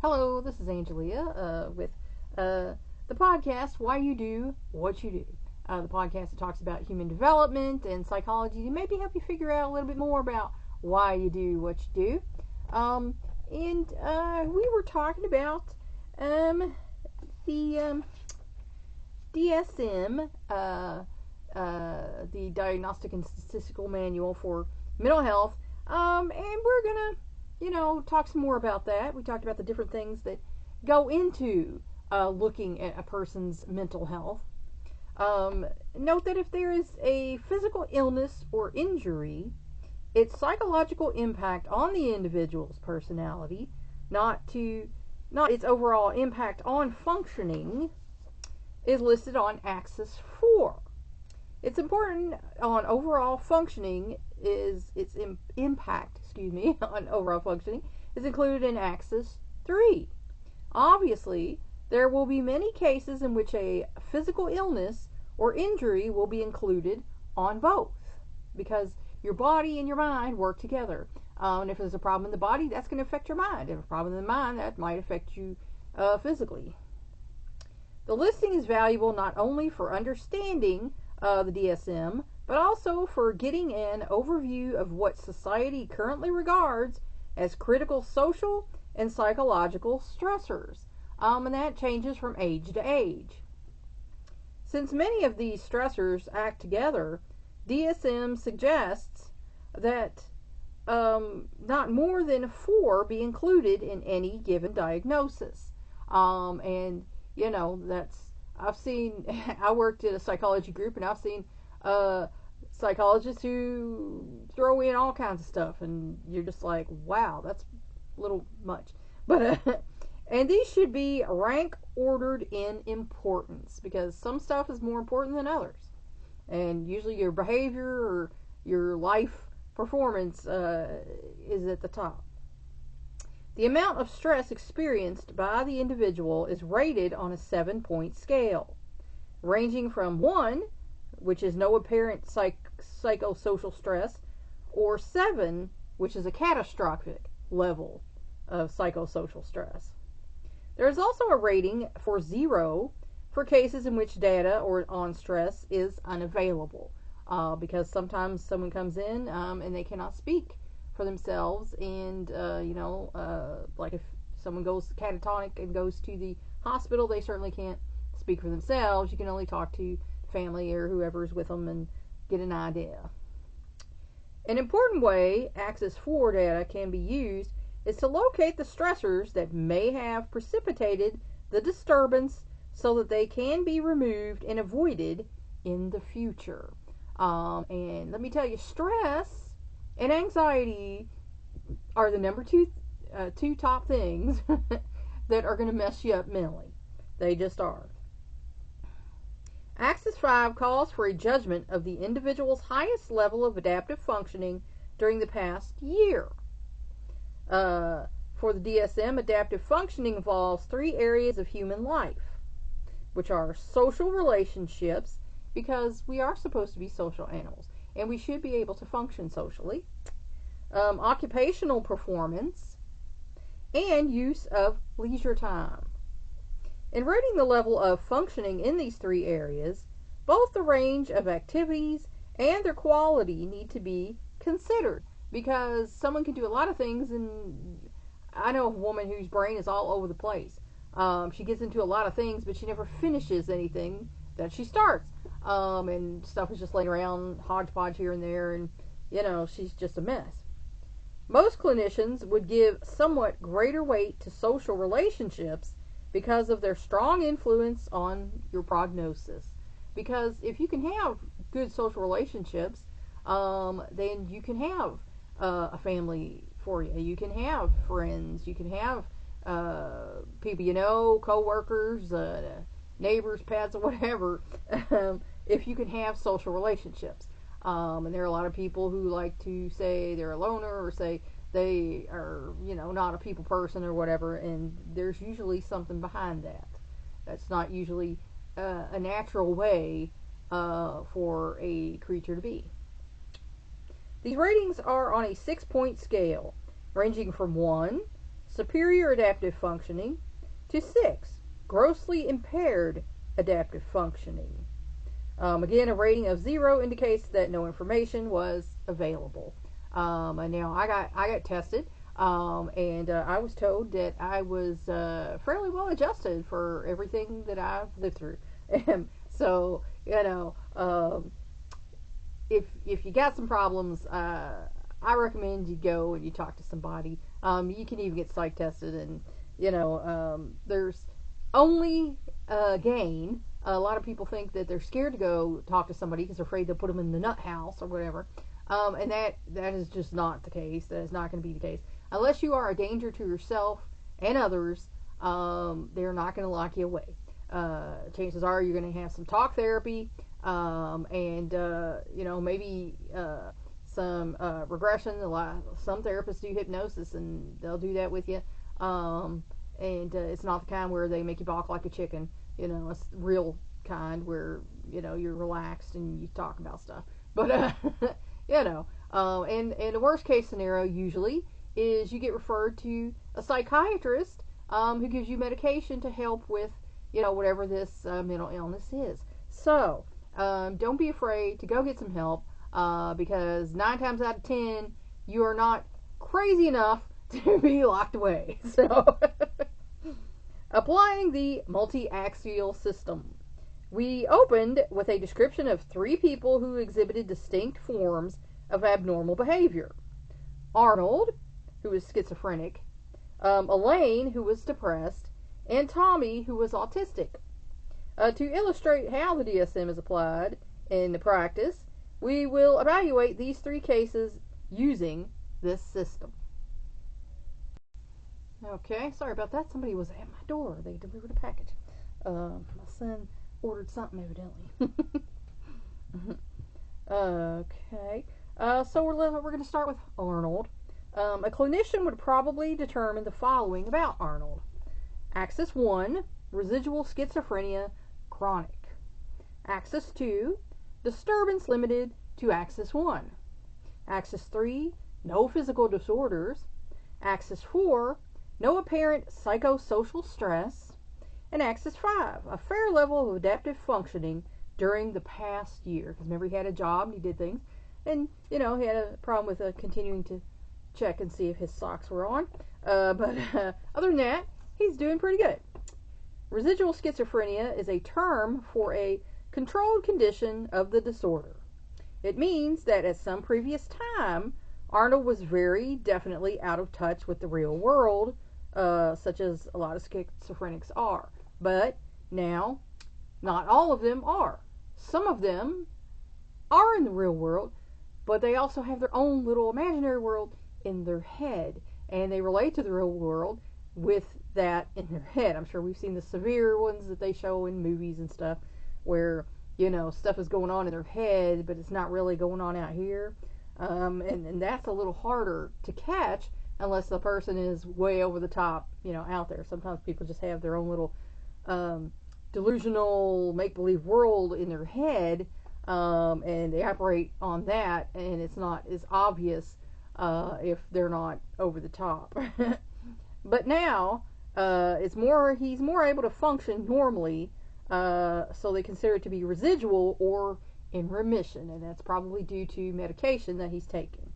Hello, this is Angelia with the podcast Why You Do What You Do. The podcast that talks about human development and psychology to maybe help you figure out a little bit more about why you do what you do. We were talking about the DSM, the Diagnostic and Statistical Manual for Mental Health, and we're going to talk some more about that. We talked about the different things that go into looking at a person's mental health. Note that if there is a physical illness or injury, its psychological impact on the individual's personality, not its overall impact on functioning, is listed on Axis 4. It's important on overall functioning is its impact, on overall functioning is included in Axis 3. Obviously, there will be many cases in which a physical illness or injury will be included on both, because your body and your mind work together. And if there's a problem in the body, that's going to affect your mind. If there's a problem in the mind, that might affect you physically. The listing is valuable not only for understanding the DSM, but also for getting an overview of what society currently regards as critical social and psychological stressors. And that changes from age to age. Since many of these stressors act together, DSM suggests that not more than 4 be included in any given diagnosis. I've seen, I worked at a psychology group, and I've seen psychologists who throw in all kinds of stuff, and you're just like, wow, that's a little much. But and these should be rank ordered in importance, because some stuff is more important than others, and usually your behavior or your life performance is at the top. The amount of stress experienced by the individual is rated on a 7-point scale, ranging from 1, which is no apparent psychosocial stress, or 7, which is a catastrophic level of psychosocial stress. There is also a rating for 0 for cases in which data on stress is unavailable, because sometimes someone comes in and they cannot speak for themselves, and like if someone goes catatonic and goes to the hospital, they certainly can't speak for themselves. You can only talk to family or whoever's with them and get an idea. An important way Axis 4 data can be used is to locate the stressors that may have precipitated the disturbance so that they can be removed and avoided in the future. And let me tell you, stress and anxiety are the number two top things that are going to mess you up mentally. They just are. Axis 5 calls for a judgment of the individual's highest level of adaptive functioning during the past year. For the DSM, adaptive functioning involves 3 areas of human life, which are social relationships, because we are supposed to be social animals, and we should be able to function socially, occupational performance, and use of leisure time. In rating the level of functioning in these 3 areas, both the range of activities and their quality need to be considered, because someone can do a lot of things, and I know a woman whose brain is all over the place. She gets into a lot of things, but she never finishes anything that she starts. And stuff is just laying around, hodgepodge here and there, and, she's just a mess. Most clinicians would give somewhat greater weight to social relationships because of their strong influence on your prognosis. Because if you can have good social relationships, then you can have a family for you. You can have friends. You can have people co-workers, neighbors, pets, or whatever, if you can have social relationships. And there are a lot of people who like to say they're a loner, or say they are, not a people person or whatever, and there's usually something behind that. That's not usually a natural way for a creature to be. These ratings are on a 6-point scale, ranging from 1, superior adaptive functioning, to 6, grossly impaired adaptive functioning. Again, a rating of 0 indicates that no information was available. And now I got tested, and I was told that I was fairly well adjusted for everything that I've lived through. So, if you got some problems, I recommend you go and you talk to somebody. You can even get psych tested, and there's only gain. A lot of people think that they're scared to go talk to somebody because they're afraid they'll put them in the nut house or whatever. And that is just not the case. That is not going to be the case. Unless you are a danger to yourself and others, they're not going to lock you away. Chances are you're going to have some talk therapy, and maybe some regression. Some therapists do hypnosis, and they'll do that with you. And it's not the kind where they make you balk like a chicken. It's real kind where you're relaxed and you talk about stuff. But and the worst case scenario usually is you get referred to a psychiatrist who gives you medication to help with whatever this mental illness is. So don't be afraid to go get some help, because 9 times out of 10 you are not crazy enough to be locked away. So applying the multiaxial system. We opened with a description of 3 people who exhibited distinct forms of abnormal behavior. Arnold, who was schizophrenic, Elaine, who was depressed, and Tommy, who was autistic. To illustrate how the DSM is applied in the practice, we will evaluate these 3 cases using this system. Okay, sorry about that. Somebody was at my door. They delivered a package. My son ordered something, evidently. Okay. So we're going to start with Arnold. A clinician would probably determine the following about Arnold. Axis 1, residual schizophrenia, chronic. Axis 2, disturbance limited to Axis 1. Axis 3, no physical disorders. Axis 4, no apparent psychosocial stress. And Axis 5, a fair level of adaptive functioning during the past year. Because remember, he had a job and he did things. And, he had a problem with continuing to check and see if his socks were on. But other than that, he's doing pretty good. Residual schizophrenia is a term for a controlled condition of the disorder. It means that at some previous time, Arnold was very definitely out of touch with the real world, such as a lot of schizophrenics are. But now, not all of them are. Some of them are in the real world, but they also have their own little imaginary world in their head, and they relate to the real world with that in their head. I'm sure we've seen the severe ones that they show in movies and stuff, where stuff is going on in their head, but it's not really going on out here. And that's a little harder to catch unless the person is way over the top, out there. Sometimes people just have their own little delusional make-believe world in their head, and they operate on that, and it's not as obvious if they're not over the top. But now he's more able to function normally, so they consider it to be residual or in remission, and that's probably due to medication that he's taking.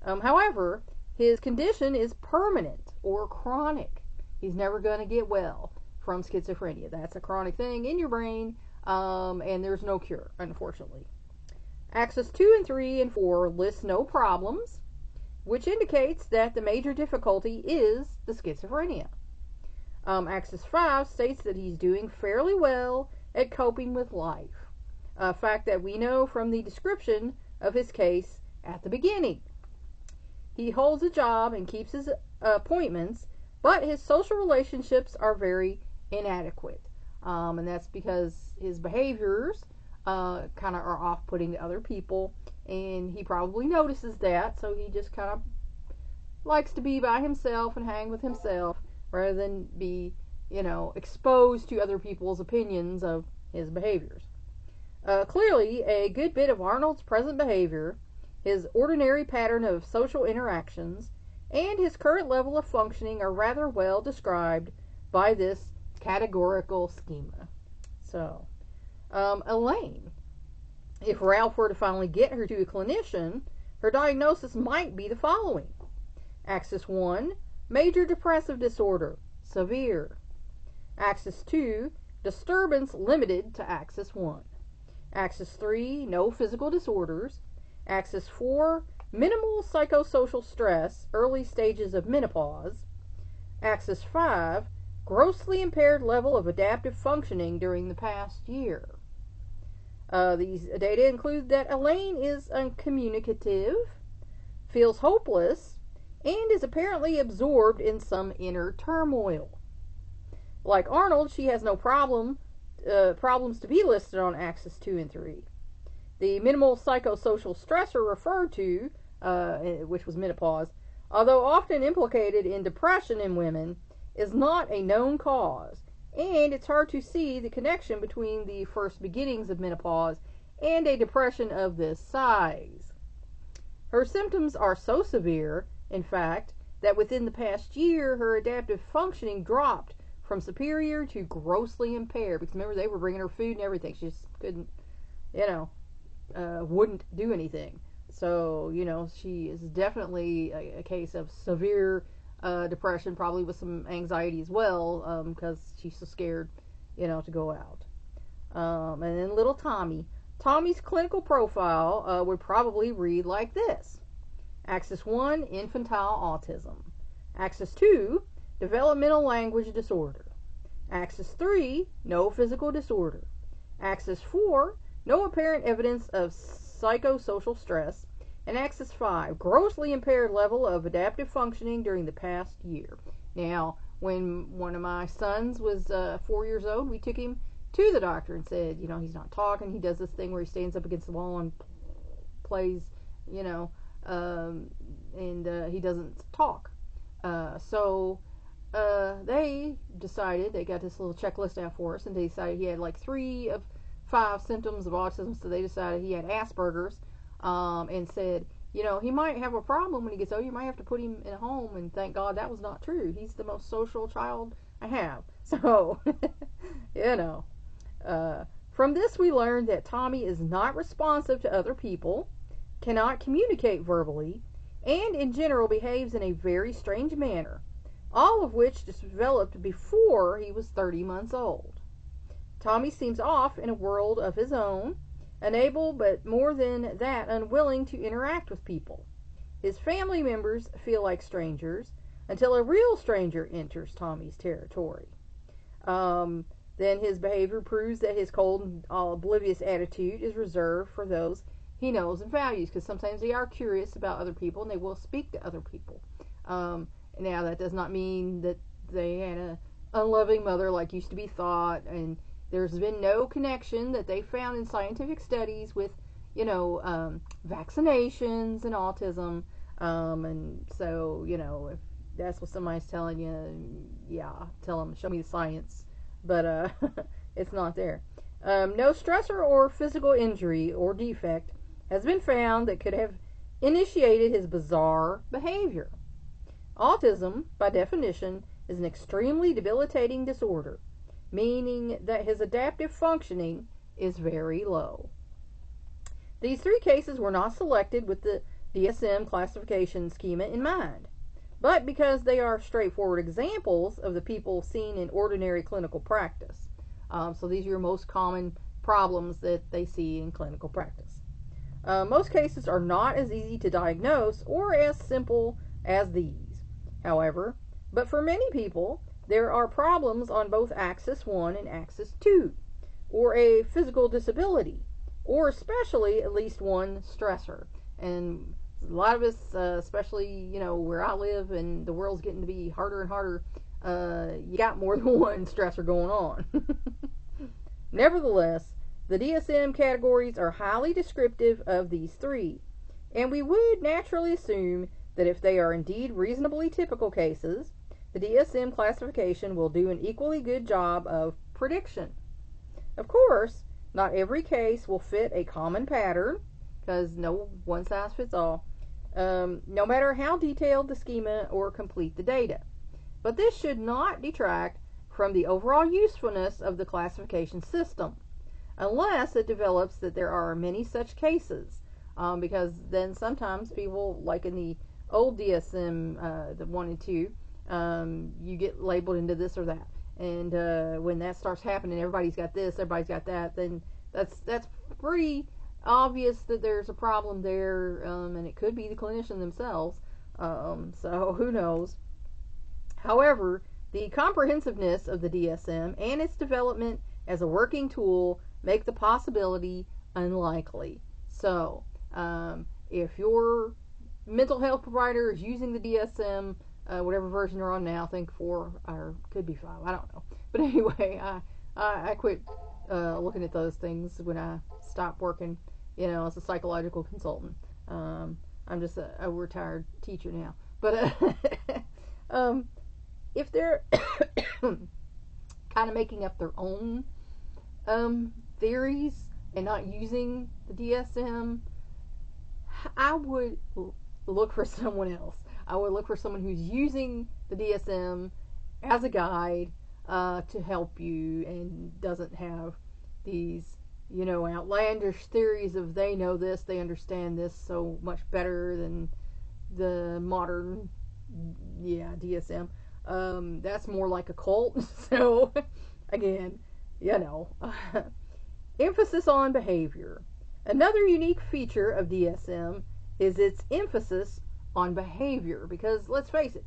However, his condition is permanent or chronic. He's never going to get well from schizophrenia. That's a chronic thing in your brain, and there's no cure, unfortunately. Axis 2 and 3 and 4 list no problems, which indicates that the major difficulty is the schizophrenia. Axis 5 states that he's doing fairly well at coping with life, a fact that we know from the description of his case at the beginning. He holds a job and keeps his appointments, but his social relationships are very inadequate. And that's because his behaviors kind of are off-putting to other people, and he probably notices that, so he just kind of likes to be by himself and hang with himself rather than be, exposed to other people's opinions of his behaviors. Clearly, a good bit of Arnold's present behavior, his ordinary pattern of social interactions, and his current level of functioning are rather well described by this categorical schema. So, Elaine, if Ralph were to finally get her to a clinician, her diagnosis might be the following. Axis 1, major depressive disorder, severe. Axis 2, disturbance limited to Axis 1. Axis 3, no physical disorders. Axis 4, minimal psychosocial stress, early stages of menopause. Axis 5, grossly impaired level of adaptive functioning during the past year. These data include that Elaine is uncommunicative, feels hopeless, and is apparently absorbed in some inner turmoil. Like Arnold, she has no problems to be listed on Axis 2 and 3. The minimal psychosocial stressor referred to, which was menopause, although often implicated in depression in women, is not a known cause, and it's hard to see the connection between the first beginnings of menopause and a depression of this size. Her symptoms are so severe, in fact, that within the past year her adaptive functioning dropped from superior to grossly impaired. Because remember, they were bringing her food and everything. She just couldn't, wouldn't do anything. So, she is definitely a case of severe depression, probably with some anxiety as well, because she's so scared, to go out. And then little Tommy. Tommy's clinical profile would probably read like this. Axis 1, infantile autism. Axis 2, developmental language disorder. Axis 3, no physical disorder. Axis 4, no apparent evidence of psychosocial stress. And Axis 5, grossly impaired level of adaptive functioning during the past year. Now, when one of my sons was 4 years old, we took him to the doctor and said, he's not talking. He does this thing where he stands up against the wall and plays, and he doesn't talk. So they decided, they got this little checklist out for us, and they decided he had like 3 of 5 symptoms of autism, so they decided he had Asperger's, and said, he might have a problem when he gets older. You might have to put him in a home, and thank God that was not true. He's the most social child I have. So, from this we learned that Tommy is not responsive to other people, cannot communicate verbally, and in general behaves in a very strange manner, all of which developed before he was 30 months old. Tommy seems off in a world of his own, unable, but more than that, unwilling to interact with people. His family members feel like strangers until a real stranger enters Tommy's territory. Then his behavior proves that his cold and oblivious attitude is reserved for those he knows and values, because sometimes they are curious about other people and they will speak to other people. Now, that does not mean that they had an unloving mother like used to be thought, and there's been no connection that they found in scientific studies with, vaccinations and autism. And so, if that's what somebody's telling you, yeah, tell them, show me the science. But it's not there. No stressor or physical injury or defect has been found that could have initiated his bizarre behavior. Autism, by definition, is an extremely debilitating disorder, meaning that his adaptive functioning is very low. These 3 cases were not selected with the DSM classification schema in mind, but because they are straightforward examples of the people seen in ordinary clinical practice. So these are your most common problems that they see in clinical practice. Most cases are not as easy to diagnose or as simple as these, however, but for many people, there are problems on both Axis 1 and Axis 2, or a physical disability, or especially at least one stressor. And a lot of us, especially, where I live and the world's getting to be harder and harder, you got more than one stressor going on. Nevertheless, the DSM categories are highly descriptive of these 3, and we would naturally assume that if they are indeed reasonably typical cases, the DSM classification will do an equally good job of prediction. Of course, not every case will fit a common pattern, because no one size fits all. no matter how detailed the schema or complete the data. But this should not detract from the overall usefulness of the classification system, unless it develops that there are many such cases, because then sometimes people, like in the old DSM, the 1 and 2, you get labeled into this or that, and when that starts happening, everybody's got this, everybody's got that, then that's pretty obvious that there's a problem there, and it could be the clinician themselves, so who knows. However, the comprehensiveness of the DSM and its development as a working tool make the possibility unlikely. So, if your mental health provider is using the DSM, whatever version they're on now, I think 4 or could be 5, I don't know. But anyway, I quit looking at those things when I stopped working, as a psychological consultant. I'm just a retired teacher now. But if they're kind of making up their own theories and not using the DSM, I would look for someone else. I would look for someone who's using the DSM as a guide to help you and doesn't have these, outlandish theories of they know this, they understand this so much better than the modern, DSM. That's more like a cult. So, again, emphasis on behavior. Another unique feature of DSM is its emphasis on behavior, because let's face it,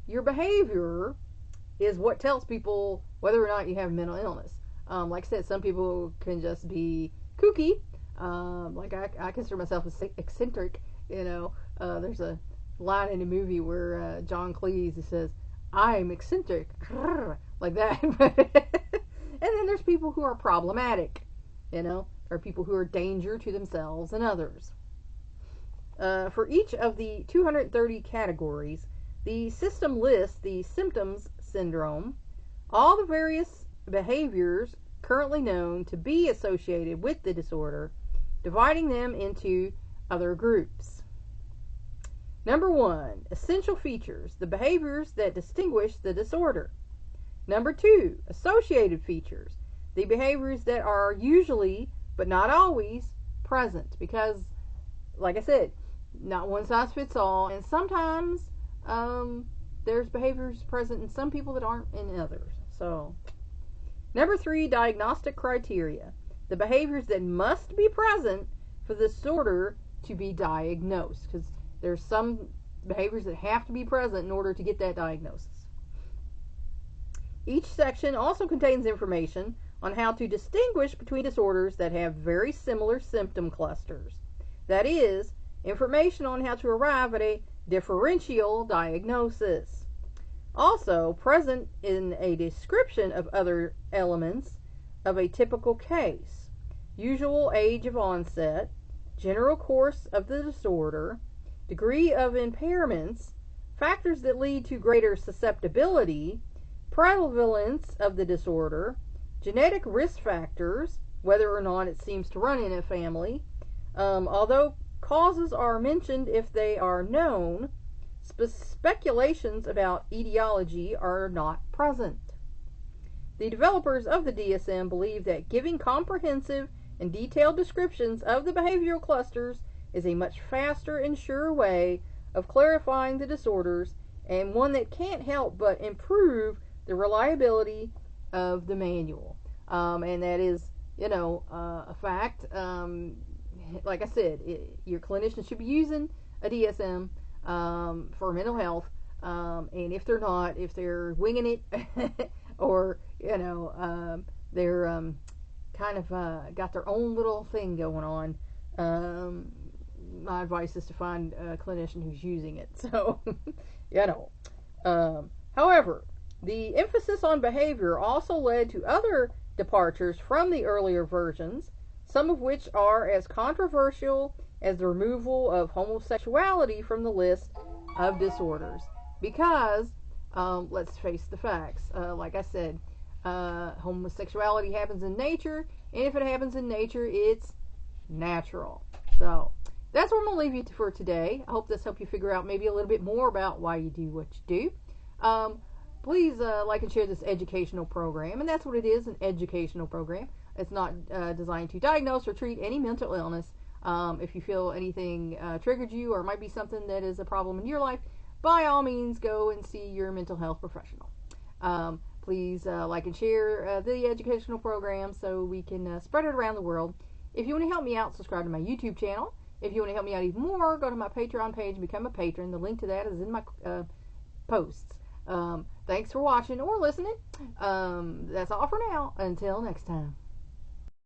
your behavior is what tells people whether or not you have mental illness. Like I said, some people can just be kooky. Like I consider myself eccentric. There's a line in a movie where John Cleese says, "I'm eccentric," like that. And then there's people who are problematic. Or people who are danger to themselves and others. For each of the 230 categories, the system lists the symptoms syndrome, all the various behaviors currently known to be associated with the disorder, dividing them into other groups. Number 1, essential features, the behaviors that distinguish the disorder. Number 2, associated features, the behaviors that are usually, but not always, present. Because, like I said, not one size fits all, and sometimes there's behaviors present in some people that aren't in others. So, number 3, diagnostic criteria, the behaviors that must be present for the disorder to be diagnosed, because there's some behaviors that have to be present in order to get that diagnosis. Each section also contains information on how to distinguish between disorders that have very similar symptom clusters. That is, information on how to arrive at a differential diagnosis. Also present in a description of other elements of a typical case, usual age of onset, general course of the disorder, degree of impairments, factors that lead to greater susceptibility, prevalence of the disorder, genetic risk factors, whether or not it seems to run in a family, although causes are mentioned if they are known, speculations about etiology are not present. The developers of the DSM believe that giving comprehensive and detailed descriptions of the behavioral clusters is a much faster and surer way of clarifying the disorders, and one that can't help but improve the reliability of the manual. And that is, a fact. Like I said, your clinician should be using a DSM for mental health, and if they're not, if they're winging it, or they're kind of got their own little thing going on, my advice is to find a clinician who's using it. So, however, the emphasis on behavior also led to other departures from the earlier versions, some of which are as controversial as the removal of homosexuality from the list of disorders. Because, let's face the facts, like I said, homosexuality happens in nature, and if it happens in nature, it's natural. So, that's where I'm going to leave you for today. I hope this helped you figure out maybe a little bit more about why you do what you do. Please like and share this educational program, and that's what it is, an educational program. It's not designed to diagnose or treat any mental illness. If you feel anything triggered you or might be something that is a problem in your life, by all means go and see your mental health professional. Please like and share the educational program so we can spread it around the world. If you want to help me out, subscribe to my YouTube channel. If you want to help me out even more, go to my Patreon page and become a patron. The link to that is in my posts. Thanks for watching or listening. That's all for now. Until next time.